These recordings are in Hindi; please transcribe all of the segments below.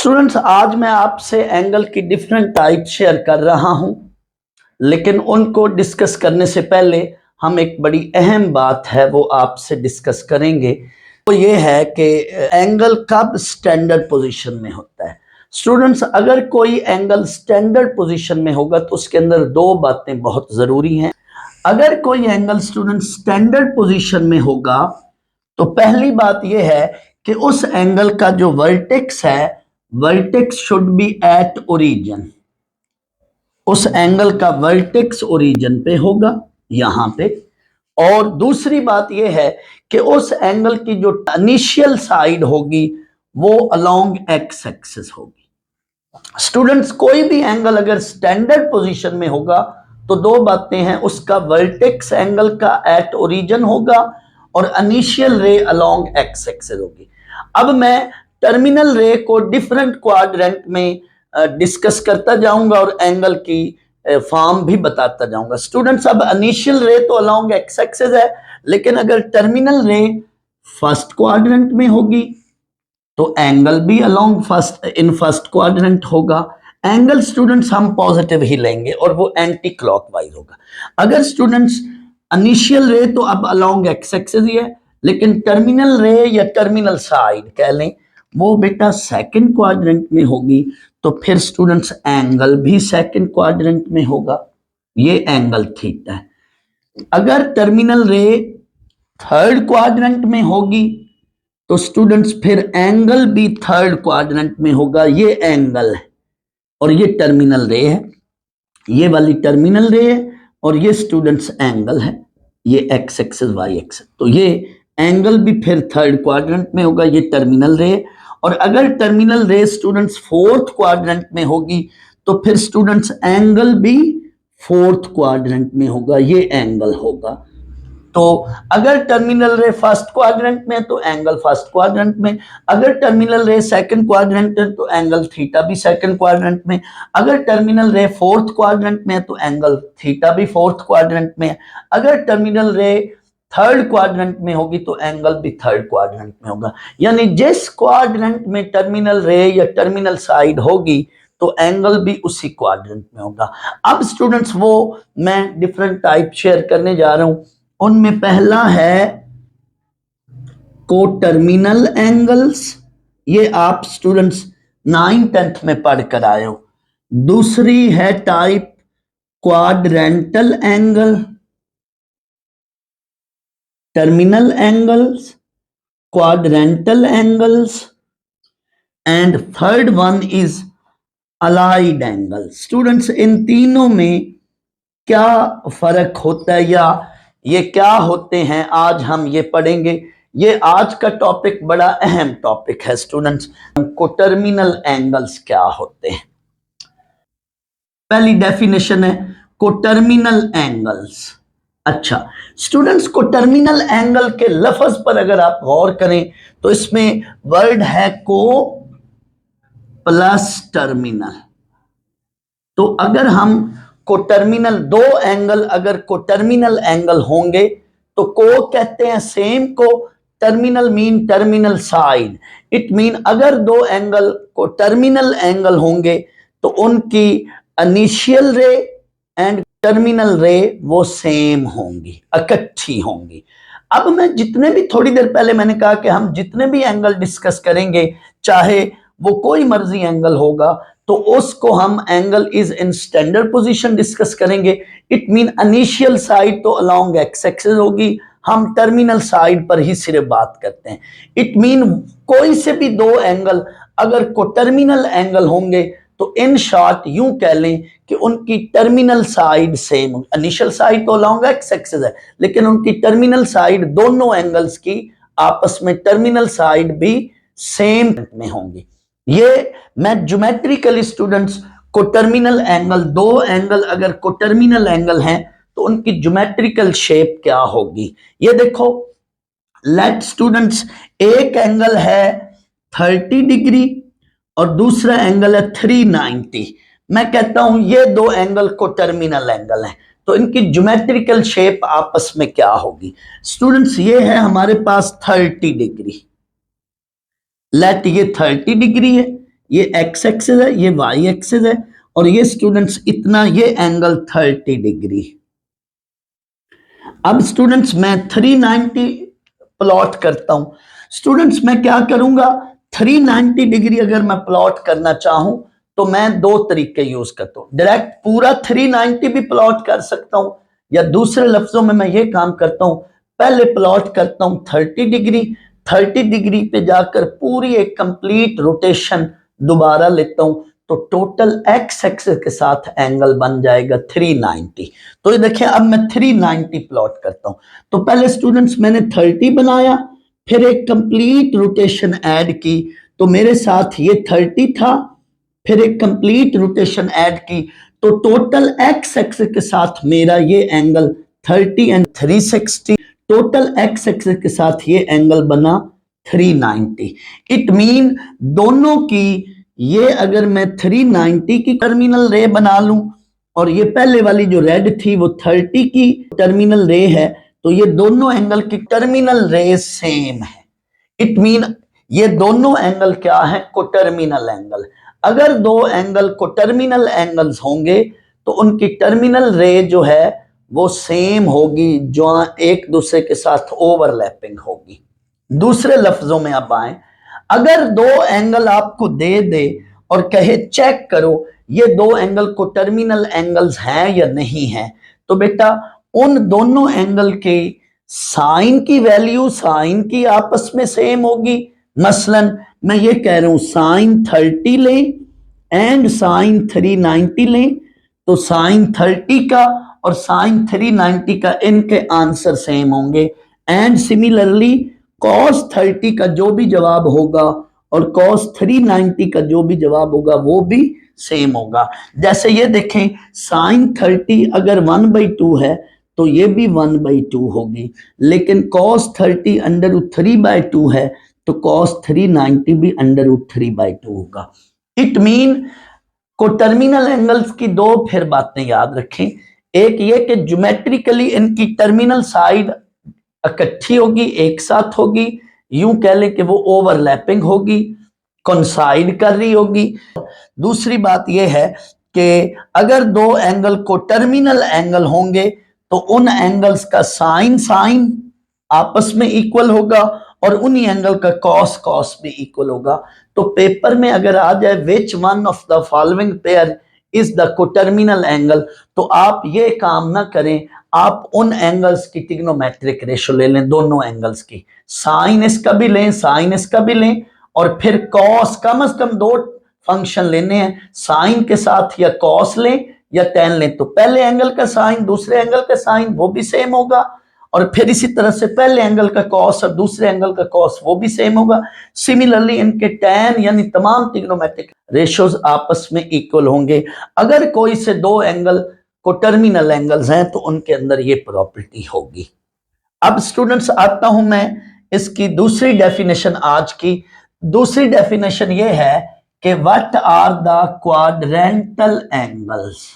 स्टूडेंट्स, आज मैं आपसे एंगल की डिफरेंट टाइप शेयर कर रहा हूं, लेकिन उनको डिस्कस करने से पहले हम एक बड़ी अहम बात है वो आपसे डिस्कस करेंगे। वो ये है कि एंगल कब स्टैंडर्ड पोजीशन में होता है। स्टूडेंट्स, अगर कोई एंगल स्टैंडर्ड पोजीशन में होगा तो उसके अंदर दो बातें बहुत ज़रूरी हैं। अगर कोई एंगल स्टूडेंट स्टैंडर्ड पोजीशन में होगा तो पहली बात यह है कि उस एंगल का जो वर्टेक्स है, vertex should be at origin. उस एंगल का वर्टेक्स ओरिजिन पे होगा, यहां पे। और दूसरी बात यह है कि उस एंगल की जो इनिशियल साइड होगी वो अलोंग एक्स एक्सिस होगी। स्टूडेंट्स, कोई भी एंगल अगर स्टैंडर्ड पोजीशन में होगा तो दो बातें हैं, उसका वर्टेक्स एंगल का एट ओरिजिन होगा और इनिशियल रे अलोंग एक्स एक्सिस होगी। अब मैं टर्मिनल रे को डिफरेंट क्वाड्रेंट में डिस्कस करता जाऊंगा और एंगल की फॉर्म भी बताता जाऊंगा। स्टूडेंट्स, अब इनिशियल रे तो अलोंग एक्स एक्सिस है, लेकिन अगर टर्मिनल रे फर्स्ट क्वाड्रेंट में होगी तो एंगल भी अलोंग फर्स्ट क्वाड्रेंट होगा। एंगल स्टूडेंट्स हम पॉजिटिव ही लेंगे और वो एंटी क्लॉकवाइज होगा। अगर स्टूडेंट्स इनिशियल रे तो अब अलोंग एक्स एक्सिस ही है, लेकिन टर्मिनल रे या टर्मिनल साइड कह लें वो बेटा सेकंड क्वाड्रेंट में होगी, तो फिर स्टूडेंट्स एंगल भी सेकंड क्वाड्रेंट में होगा। ये एंगल थीटा है। अगर टर्मिनल रे थर्ड क्वाड्रेंट में होगी तो स्टूडेंट्स फिर एंगल भी थर्ड क्वाड्रेंट में होगा। ये एंगल है और ये टर्मिनल रे है, ये वाली टर्मिनल रे है और ये स्टूडेंट्स एंगल है, ये एक्स एक्सिस वाई एक्सिस। तो ये एंगल भी फिर थर्ड क्वाड्रेंट में होगा, ये टर्मिनल रे। और अगर टर्मिनल रे स्टूडेंट्स फोर्थ क्वाड्रेंट में होगी तो फिर स्टूडेंट्स एंगल भी फोर्थ क्वाड्रेंट में होगा, ये एंगल होगा। तो अगर टर्मिनल रे फर्स्ट क्वाड्रेंट में तो एंगल फर्स्ट क्वाड्रेंट में, अगर टर्मिनल रे सेकंड क्वाड्रेंट में तो एंगल थीटा भी सेकंड क्वाड्रेंट में, अगर टर्मिनल रे फोर्थ क्वाड्रेंट में तो एंगल थीटा भी फोर्थ क्वाड्रेंट में, अगर टर्मिनल रे थर्ड क्वाड्रेंट में होगी तो एंगल भी थर्ड क्वाड्रेंट में होगा। यानी जिस क्वाड्रेंट में टर्मिनल रे या टर्मिनल साइड होगी तो एंगल भी उसी क्वाड्रेंट में होगा। अब स्टूडेंट्स, वो मैं डिफरेंट टाइप शेयर करने जा रहा हूं। उनमें पहला है कोटर्मिनल एंगल्स, ये आप स्टूडेंट्स 9th-10th में पढ़ कर आए हो। दूसरी है type quadrantal angle, terminal angles, quadrantal angles, and third one is allied angle. Students, इन तीनों में क्या फर्क होता है या ये क्या होते हैं, आज हम ये पढ़ेंगे। ये आज का टॉपिक बड़ा अहम टॉपिक है स्टूडेंट्स। कोटर्मिनल एंगल्स क्या होते हैं? पहली डेफिनेशन है कोटर्मिनल एंगल्स। अच्छा स्टूडेंट्स, कोटर्मिनल एंगल के लफ्ज पर अगर आप गौर करें तो इसमें वर्ड है को प्लस टर्मिनल। तो अगर हम कोटर्मिनल दो एंगल अगर कोटर्मिनल एंगल होंगे तो को कहते हैं सेम को, terminal mean terminal side. It mean अगर दो एंगल कोटर्मिनल एंगल होंगे तो उनकी इनिशियल रे एंड टर्मिनल रे वो सेम होंगी, इकट्ठी होंगी। अब मैं जितने भी, थोड़ी देर पहले मैंने कहा कि हम जितने भी एंगल डिस्कस करेंगे, चाहे वो कोई मर्जी एंगल होगा, तो उसको हम angle is in standard position discuss करेंगे। इट मीन इनिशियल साइड तो अलोंग एक्स एक्सिस होगी, हम टर्मिनल साइड पर ही सिर्फ बात करते हैं। इट मीन कोई से भी दो एंगल अगर कोटर्मिनल एंगल होंगे तो इन शॉर्ट यूं कह लें कि उनकी terminal side same, initial side तो अलोंग एक्स एक्सिस है, लेकिन उनकी टर्मिनल साइड दोनों एंगल्स की आपस में टर्मिनल साइड भी सेम में होंगी। ये मैं ज्योमेट्रिकली स्टूडेंट्स कोटर्मिनल एंगल, दो एंगल अगर कोटर्मिनल एंगल हैं तो उनकी ज्योमेट्रिकल शेप क्या होगी ये देखो। लेट स्टूडेंट्स, एक एंगल है 30 डिग्री और दूसरा एंगल है 390। मैं कहता हूं ये दो एंगल कोटर्मिनल एंगल हैं, तो इनकी ज्योमेट्रिकल शेप आपस में क्या होगी। स्टूडेंट्स, ये है हमारे पास 30 डिग्री, लेट ये 30 डिग्री है, ये एक्स एक्सिस है, ये वाई एक्सिस है, और ये स्टूडेंट्स इतना, ये एंगल 30 डिग्री। अब स्टूडेंट्स मैं 390 प्लॉट करता हूं। स्टूडेंट्स मैं क्या करूंगा, 390 डिग्री अगर मैं प्लॉट करना चाहूं तो मैं दो तरीके यूज करता हूं। डायरेक्ट पूरा 390 भी प्लॉट कर सकता हूं, या दूसरे लफ्जों में मैं ये काम करता हूं, पहले प्लॉट करता हूं 30 डिग्री, 30 डिग्री पे जाकर पूरी एक कंप्लीट रोटेशन दोबारा लेता हूं, तो टोटल एक्स एक्सिस के साथ एंगल बन जाएगा 390। तो ये देखिए अब मैं 390 प्लॉट करता हूं। तो पहले स्टूडेंट्स मैंने 30 बनाया, फिर एक कंप्लीट रोटेशन ऐड की, तो मेरे साथ ये 30 था, फिर एक कंप्लीट रोटेशन ऐड की, तो टोटल एक्स एक्सिस के साथ मेरा ये angle 30 and 360, total x axis के साथ ये एंगल बना 390। इट मीन दोनों की, ये अगर मैं 390 की टर्मिनल रे बना लूं, और ये पहले वाली जो रेड थी वो 30 की टर्मिनल रे है, तो ये दोनों एंगल की टर्मिनल रे सेम है। इट मीन ये दोनों एंगल क्या है, कोटर्मिनल एंगल। अगर दो एंगल कोटर्मिनल एंगल्स होंगे तो उनकी टर्मिनल रे जो है वो सेम होगी, जो एक दूसरे के साथ ओवरलैपिंग होगी। दूसरे लफ्जों में अब आए, अगर दो एंगल आपको दे दे और कहे चेक करो ये दो एंगल को टर्मिनल एंगल्स हैं या नहीं है, तो बेटा उन दोनों एंगल के साइन की वैल्यू साइन की आपस में सेम होगी। मसलन मैं ये कह रहा हूं साइन 30 लें एंड साइन 390 लें, तो साइन 30 का और साइन 390 का इनके आंसर सेम होंगे। एंड सिमिलरली कॉस 30 का जो भी जवाब होगा और कॉस 390 का जो भी जवाब होगा वो भी सेम होगा। जैसे ये देखें साइन 30 अगर 1/2 है तो ये भी 1/2 होगी, लेकिन कॉस 30 √3/2 है तो कॉस 390 भी √3/2 होगा। इट मीन कोटर्मिनल एंगल्स की दो फिर बातें याद रखें, एक ये कि ज्योमेट्रिकली इनकी टर्मिनल साइड इकट्ठी होगी, एक साथ होगी, यूं कह लें कि वो ओवरलैपिंग होगी, कोइंसाइड कर रही होगी। दूसरी बात यह है कि अगर दो एंगल को टर्मिनल एंगल होंगे तो उन एंगल्स का साइन साइन आपस में इक्वल होगा और उन्हीं एंगल का कॉस कॉस भी इक्वल होगा। तो पेपर में अगर आ जाए which one of the following pair is the coterminal angle, तो आप ये काम ना करें, आप उन एंगल्स की ट्रिग्नोमेट्रिक रेशो ले लें, दोनों एंगल्स की, साइन इसका भी लें साइन इसका भी लें, और फिर कॉस कम से कम दो फंक्शन लेने हैं, साइन के साथ या कॉस लें या टेन लें, तो पहले एंगल का साइन दूसरे एंगल का साइन वो भी सेम होगा, और फिर इसी तरह से पहले एंगल का कॉस और दूसरे एंगल का कॉस वो भी सेम होगा। सिमिलरली इनके टैन यानी तमाम ट्रिग्नोमेट्रिक रेशियोज आपस में इक्वल होंगे। अगर कोई से दो एंगल को टर्मिनल एंगल्स हैं तो उनके अंदर ये प्रॉपर्टी होगी। अब स्टूडेंट्स आता हूं मैं इसकी दूसरी डेफिनेशन। आज की दूसरी डेफिनेशन ये है कि what are the quadrantal angles.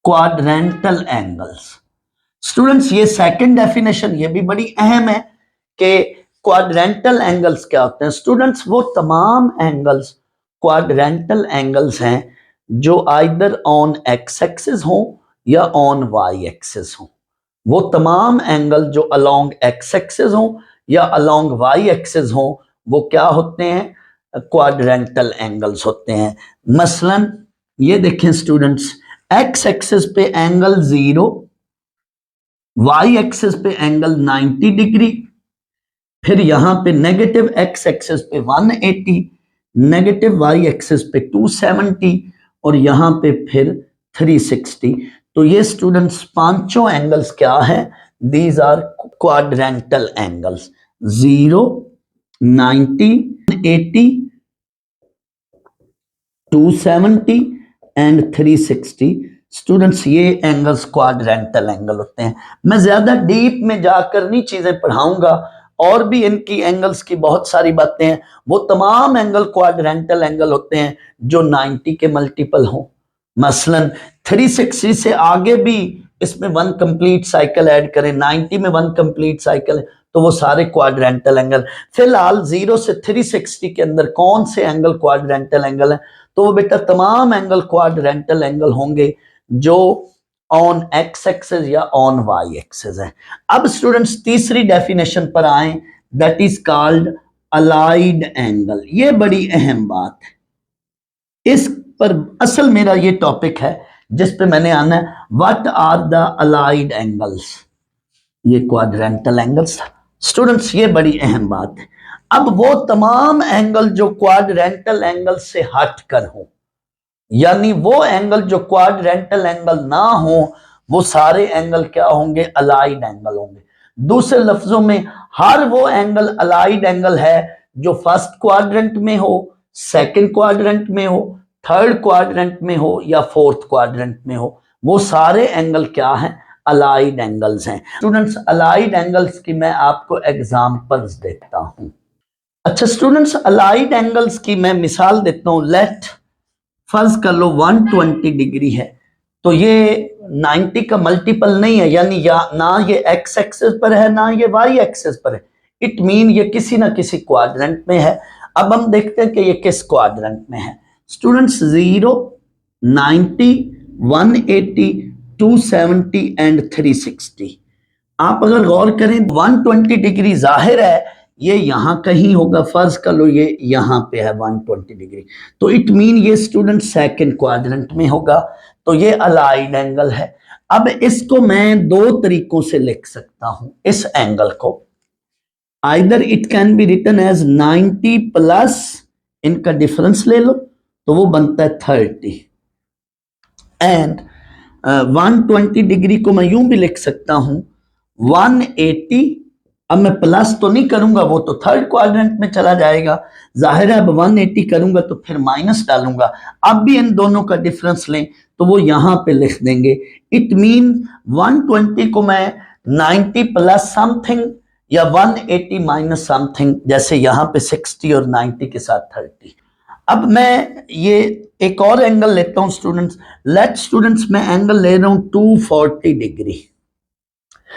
Quadrantal angles students, ये सेकंड डेफिनेशन ये भी बड़ी अहम है कि क्वाड्रेंटल एंगल्स क्या होते हैं। स्टूडेंट्स, वो तमाम एंगल्स क्वाड्रेंटल एंगल्स हैं जो आइदर ऑन एक्स एक्सिस हो या ऑन वाई एक्सिस हो। वो तमाम एंगल जो अलोंग एक्स एक्सिस हो या अलोंग वाई एक्सिस हो वो क्या होते हैं, क्वाड्रेंटल एंगल्स होते हैं। मसलन ये देखें स्टूडेंट्स, एक्स एक्सिस पे एंगल 0, वाई एक्सिस पे एंगल 90 डिग्री, फिर यहां पे नेगेटिव एक्स एक्सिस पे 180, नेगेटिव वाई एक्सिस पे 270 और यहां पे फिर 360। तो ये स्टूडेंट्स पांचों एंगल्स क्या है, these are quadrantal angles, 0, 90, 80, 270 and 360। Students, ये एंगल्स क्वाड्रेंटल एंगल होते हैं। मैं ज्यादा डीप में जाकर नहीं चीजें पढ़ाऊंगा, और भी इनकी एंगल्स की बहुत सारी बातें हैं। वो तमाम एंगल क्वाड्रेंटल एंगल होते हैं जो 90 के मल्टीपल हो। मसलन 360 से आगे भी इसमें 1 कंप्लीट साइकिल ऐड करें, 90 में 1 कंप्लीट साइकिल है, तो वो सारे क्वाड्रेंटल एंगल। फिलहाल 0 से 360 के अंदर कौन से एंगल क्वाड्रेंटल एंगल है, तो वो बेटा तमाम एंगल क्वाड्रेंटल एंगल होंगे जो ऑन एक्स एक्सिस या ऑन वाई एक्सिस है। अब स्टूडेंट्स तीसरी डेफिनेशन पर आए, that is called allied angle. ये बड़ी अहम बात है, इस पर असल मेरा ये टॉपिक है जिस पे मैंने आना है, what are the allied angles, ये क्वाड्रेंटल एंगल्स। स्टूडेंट्स ये बड़ी अहम बात है। अब वो तमाम एंगल जो क्वाड्रेंटल एंगल से हट कर हो, यानी वो एंगल जो क्वाड्रेंटल एंगल ना हो, वो सारे एंगल क्या होंगे, अलाइड एंगल होंगे। दूसरे लफ्जों में हर वो एंगल अलाइड एंगल है जो फर्स्ट क्वाड्रेंट में हो, सेकंड क्वाड्रेंट में हो, थर्ड क्वाड्रेंट में हो या फोर्थ क्वाड्रेंट में हो, वो सारे एंगल क्या हैं, अलाइड एंगल्स हैं। स्टूडेंट्स अलाइड एंगल्स की मैं आपको एग्जांपल्स देता हूं। अच्छा स्टूडेंट्स अलाइड एंगल्स की मैं मिसाल देता हूं। लेट फर्ज कर लो 120 डिग्री है, तो ये 90 का मल्टीपल नहीं है, यानी या ना ये एक्स एक्सिस पर है ना ये वाई एक्सिस पर है। इट मीन ये किसी ना किसी क्वाड्रेंट में है। अब हम देखते हैं कि ये किस क्वाड्रेंट में है। Students 0, 90, 180, 270 and 360। आप अगर गौर करें 120 डिग्री जाहिर है ये यहां कहीं होगा, फर्ज कर लो ये यहां पे है 120 डिग्री, तो इट मीन ये स्टूडेंट सेकंड क्वाड्रेंट में होगा, तो ये अलाइड एंगल है। अब इसको मैं दो तरीकों से लिख सकता हूं इस एंगल को। Either it can be written as 90 plus इनका डिफरेंस ले लो तो वो बनता है 30, एंड 120 डिग्री को मैं यूं भी लिख सकता हूं 180। अब मैं प्लस तो नहीं करूंगा, वो तो थर्ड क्वाड्रेंट में चला जाएगा, जाहिर है। अब 180 करूंगा तो फिर माइनस डालूंगा। अब भी इन दोनों का डिफरेंस लें तो वो यहां पे लिख देंगे। इट मीन 120 को मैं 90 प्लस समथिंग या 180 माइनस समथिंग, जैसे यहां पे 60 और 90 के साथ 30। अब मैं ये एक और एंगल लेता हूं स्टूडेंट्स। लेट स्टूडेंट्स मैं एंगल ले रहा हूं 240 डिग्री।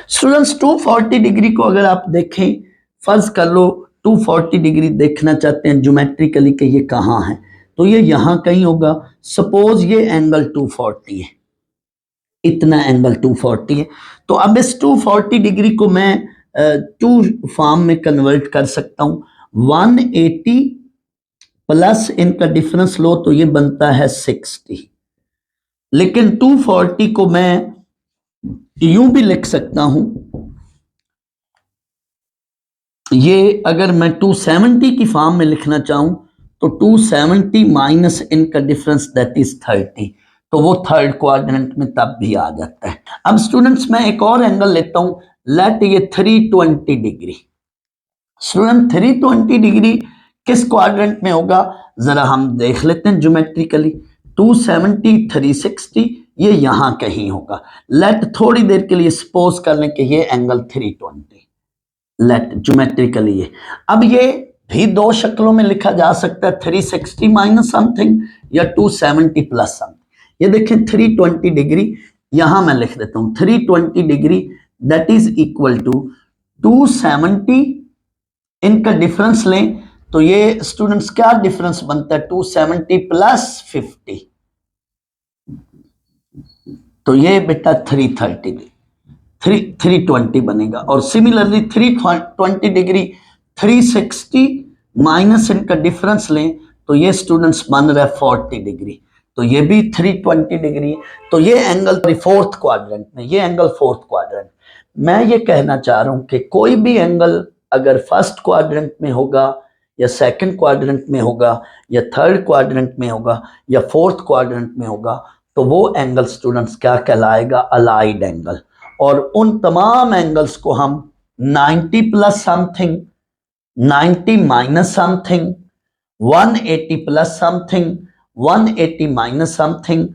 स्टूडेंट्स 240 डिग्री को अगर आप देखें, फर्ज कर लो 240 डिग्री देखना चाहते हैं ज्योमेट्रिकली कि ये कहाँ है, तो ये यहां कहीं होगा। सपोज ये एंगल 240 है, इतना एंगल 240 है, तो अब इस 240 डिग्री को मैं टू फॉर्म में कन्वर्ट कर सकता हूं। 180 प्लस इनका डिफरेंस लो तो ये बनता है 60, लेकिन 240 को मैं यूं भी लिख सकता हूं, ये अगर मैं 270 की फॉर्म में लिखना चाहूं तो 270 माइनस इनका डिफरेंस दैट इज 30, तो वो थर्ड क्वाड्रेंट में तब भी आ जाता है। अब स्टूडेंट्स मैं एक और एंगल लेता हूं, लेट ये 320 डिग्री। स्टूडेंट 320 डिग्री किस क्वाड्रेंट में होगा, जरा हम देख लेते हैं ज्योमेट्रिकली। 270, 360 ये यहां कहीं होगा। लेट थोड़ी देर के लिए सपोज कर लें कि ये एंगल 320, लेट ज्योमेट्रिकली ये। अब ये भी दो शक्लों में लिखा जा सकता है, 360 माइनस समथिंग या 270 प्लस समथिंग। ये देखें 320 डिग्री, यहां मैं लिख देता हूं 320 degree that is equal to 270, इनका डिफरेंस लें तो ये स्टूडेंट्स क्या डिफरेंस बनता है, 270 प्लस 50, तो ये बेटा 320 बनेगा। और सिमिलरली 320 डिग्री 360 माइनस इनका डिफरेंस लें तो ये स्टूडेंट्स बन रहा है 40 डिग्री, तो ये भी 320 डिग्री। तो ये एंगल फोर्थ क्वाड्रेंट में, ये एंगल फोर्थ क्वाड्रेंट। मैं ये कहना चाह रहा हूं कि कोई भी एंगल अगर फर्स्ट क्वाड्रेंट में होगा या सेकंड क्वाड्रेंट में होगा या थर्ड क्वाड्रेंट में होगा या फोर्थ क्वाड्रेंट में होगा, तो वो एंगल स्टूडेंट्स क्या कहलाएगा, अलाइड एंगल। और उन तमाम एंगल्स को हम 90 plus something, 90 minus something, 180 plus something, 180 minus something,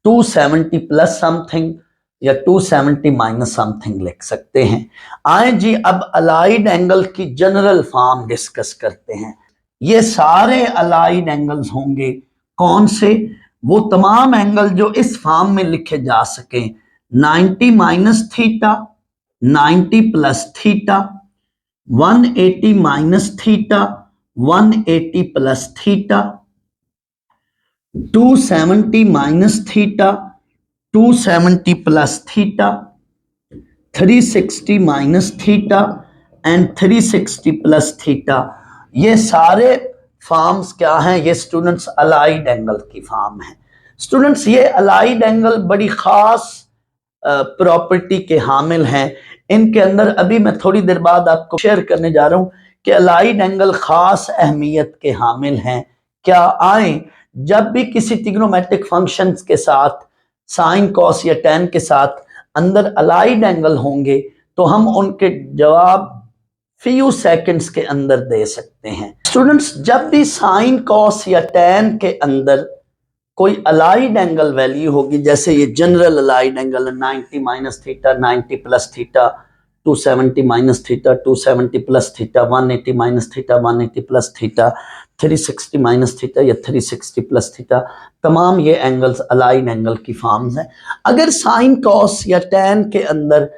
270 plus something या 270 माइनस समथिंग लिख सकते हैं। आए जी अब अलाइड एंगल की जनरल फॉर्म डिस्कस करते हैं। ये सारे अलाइड एंगल्स होंगे कौन से, वो तमाम एंगल जो इस फॉर्म में लिखे जा सकें 90 minus theta, 90 plus theta, 180 minus theta, 180 plus theta, 270 minus theta, 270 plus theta, 360 minus theta and 360 plus theta. ये सारे फॉर्म्स क्या हैं? ये स्टूडेंट्स अलाइड एंगल की फॉर्म है। स्टूडेंट्स ये अलाइड एंगल बड़ी खास प्रॉपर्टी के हामिल हैं। इनके अंदर अभी मैं थोड़ी देर बाद आपको शेयर करने जा रहा हूं कि अलाइड एंगल खास अहमियत के हामिल हैं। क्या आए जब भी किसी ट्रिग्नोमेट्रिक फंक्शंस के साथ साइन कॉस या टैन के साथ अंदर अलाइड एंगल होंगे तो हम उनके जवाब फ्यू सेकंड्स के अंदर दे सकते हैं। स्टूडेंट्स जब भी साइन कॉस या टैन के अंदर कोई अलाइड एंगल वैल्यू होगी, जैसे ये general allied angle 90 minus theta, 90 plus theta, 270 minus theta, 270 plus theta, 180 minus theta, 180 plus theta, 360 minus theta या 360 प्लस थीटा, तमाम ये एंगल्स अलाइड एंगल की फॉर्म्स हैं। अगर साइन कॉस या टैन के अंदर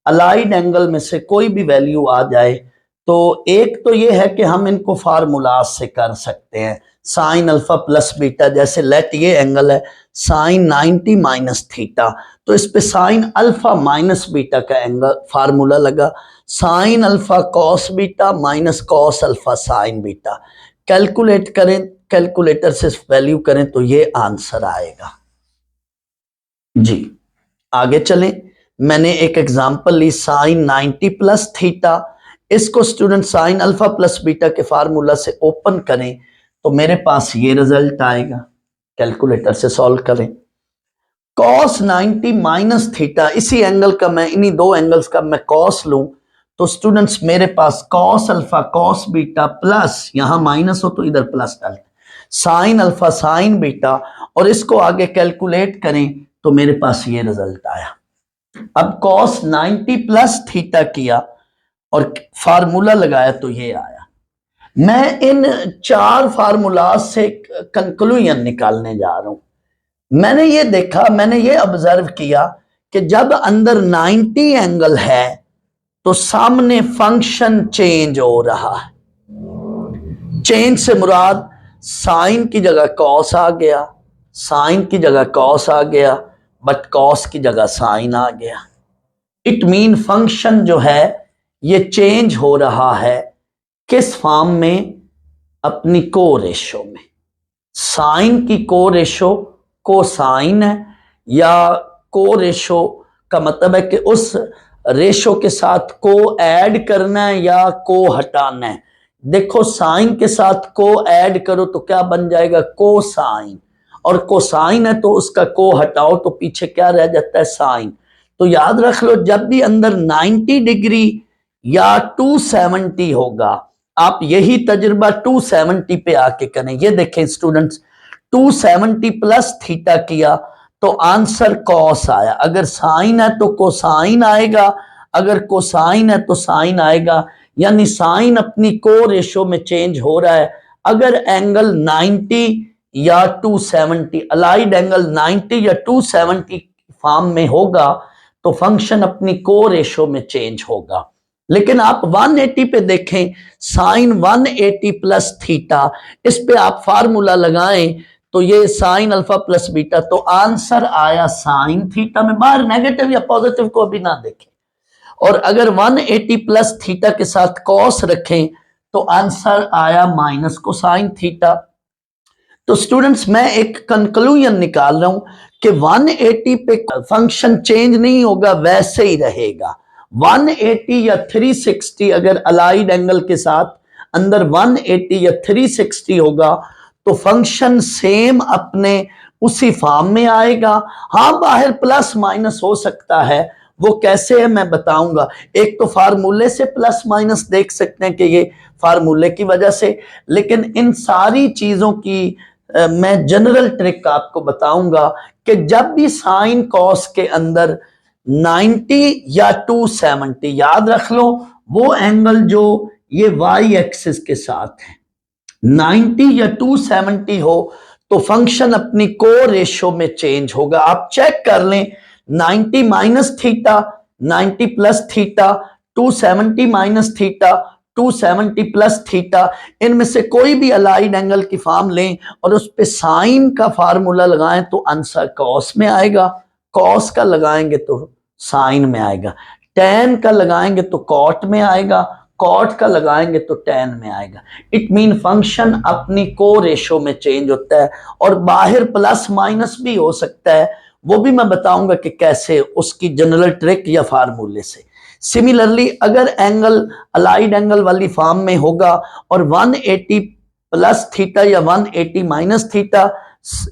अलाइड एंगल में से कोई भी वैल्यू आ जाए तो एक तो ये है कि हम इनको फार्मूला से कर सकते हैं। साइन अल्फा प्लस बीटा, जैसे लेट ये एंगल है साइन 90 माइनस थीटा, तो इस पे साइन अल्फा माइनस बीटा का एंगल फार्मूला लगा, sine alpha cos beta minus cos alpha sign beta. Calculate करें, कैलकुलेटर से वैल्यू करें तो ये आंसर आएगा जी। आगे चलें, मैंने एक एग्जांपल ली साइन 90 प्लस थीटा। इसको student sine alpha plus beta के फार्मूला से ओपन करें तो मेरे पास ये रिजल्ट आएगा। कैलकुलेटर से सॉल्व करें। कॉस 90 माइनस थीटा, इसी एंगल का मैं इन्हीं दो एंगल्स का मैं कॉस लूं तो स्टूडेंट्स मेरे पास cos alpha cos beta plus, यहां माइनस हो तो इधर प्लस डाल, साइन अल्फा साइन बीटा, और इसको आगे कैलकुलेट करें तो मेरे पास ये रिजल्ट आया। अब कॉस 90 प्लस थीटा किया और फार्मूला लगाया तो ये आया। मैं इन चार फार्मूला से कंक्लूजन निकालने जा रहा हूं। मैंने ये देखा, मैंने ये ऑब्जर्व किया कि जब अंदर 90 एंगल है तो सामने फंक्शन चेंज हो रहा है। चेंज से मुराद साइन की जगह कॉस आ गया, साइन की जगह कॉस आ गया, बट कॉस की जगह साइन आ गया। इट मीन फंक्शन जो है ये चेंज हो रहा है किस फॉर्म में? अपनी को रेशो में। साइन की को रेशो को साइन है, या को रेशो का मतलब है कि उस रेशो के साथ को ऐड करना है या को हटाना है। देखो साइन के साथ को ऐड करो तो क्या बन जाएगा? को साइन, और कोसाइन है तो उसका को हटाओ तो पीछे क्या रह जाता है? साइन। तो याद रख लो जब भी अंदर 90 डिग्री या 270 होगा, आप यही तजुर्बा 270 पे आके करें। ये देखें स्टूडेंट्स, 270 प्लस थीटा किया तो आंसर कॉस आया। अगर साइन है तो कोसाइन आएगा, अगर कोसाइन है तो साइन आएगा, यानी साइन अपनी को रेशो में चेंज हो रहा है। अगर एंगल 90 या 270, अलाइड एंगल 90 या 270 फॉर्म में होगा तो फंक्शन अपनी को रेशो में चेंज होगा। लेकिन आप 180 पे देखें, साइन 180 प्लस थीटा, इस पे आप फार्मूला लगाएं तो ये साइन अल्फा प्लस बीटा, तो आंसर आया साइन थीटा में। बाहर नेगेटिव या पॉजिटिव को भी ना देखें। और अगर 180 प्लस थीटा के साथ कॉस रखें तो आंसर आया माइनस कोसाइन थीटा। तो स्टूडेंट्स मैं एक कंक्लूजन निकाल रहा हूं कि 180 पे फंक्शन चेंज नहीं होगा, वैसे ही रहेगा। 180 या 360 अगर अलाइड एंगल के साथ अंदर 180 या 360 होगा तो फंक्शन सेम अपने उसी फॉर्म में आएगा। हाँ, बाहर प्लस माइनस हो सकता है, वो कैसे है मैं बताऊंगा। एक तो फार्मूले से प्लस माइनस देख सकते हैं कि ये फार्मूले की वजह से, लेकिन इन सारी चीजों की मैं जनरल ट्रिक आपको बताऊंगा कि जब भी साइन कॉस के अंदर 90 या 270, याद रख लो वो एंगल जो ये वाई एक्सिस के साथ है, 90 या 270 हो तो फंक्शन अपनी को रेशो में चेंज होगा। आप चेक कर लें 90 minus theta, 90 plus theta, 270 minus theta, 270 plus theta, इनमें से कोई भी अलाइड एंगल की फॉर्म लें और उस पे साइन का फार्मूला लगाएं तो आंसर कॉस में आएगा, कॉस का लगाएंगे तो साइन में आएगा, टेन का लगाएंगे तो कॉट में आएगा, कॉट का लगाएंगे तो टेन में आएगा। इट मीन फंक्शन अपनी को रेशो में चेंज होता है और बाहर प्लस माइनस भी हो सकता है, वो भी मैं बताऊंगा कि कैसे, उसकी जनरल ट्रिक या फार्मूले से। सिमिलरली अगर एंगल अलाइड एंगल वाली फॉर्म में होगा और 180 प्लस थीटा या 180 माइनस थीटा,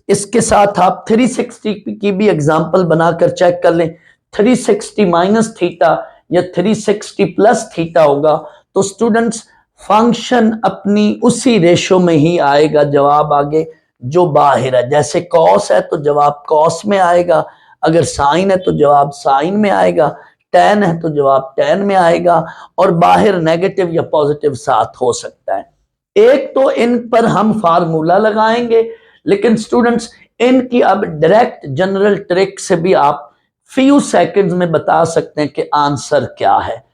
इसके साथ आप 360 की भी एग्जांपल बनाकर चेक कर लें, 360 माइनस थीटा या 360 प्लस थीटा होगा तो स्टूडेंट्स फंक्शन अपनी उसी रेशो में ही आएगा, जवाब आगे जो बाहर है। जैसे कॉस है तो जवाब कॉस में आएगा, अगर साइन है तो जवाब साइन में आएगा, टेन है तो जवाब टेन में आएगा, और बाहर नेगेटिव या पॉजिटिव साथ हो सकता है। एक तो इन पर हम फार्मूला लगाएंगे, लेकिन स्टूडेंट्स इनकी अब डायरेक्ट जनरल ट्रिक से भी आप फ्यू सेकंड्स में बता सकते हैं कि आंसर क्या है।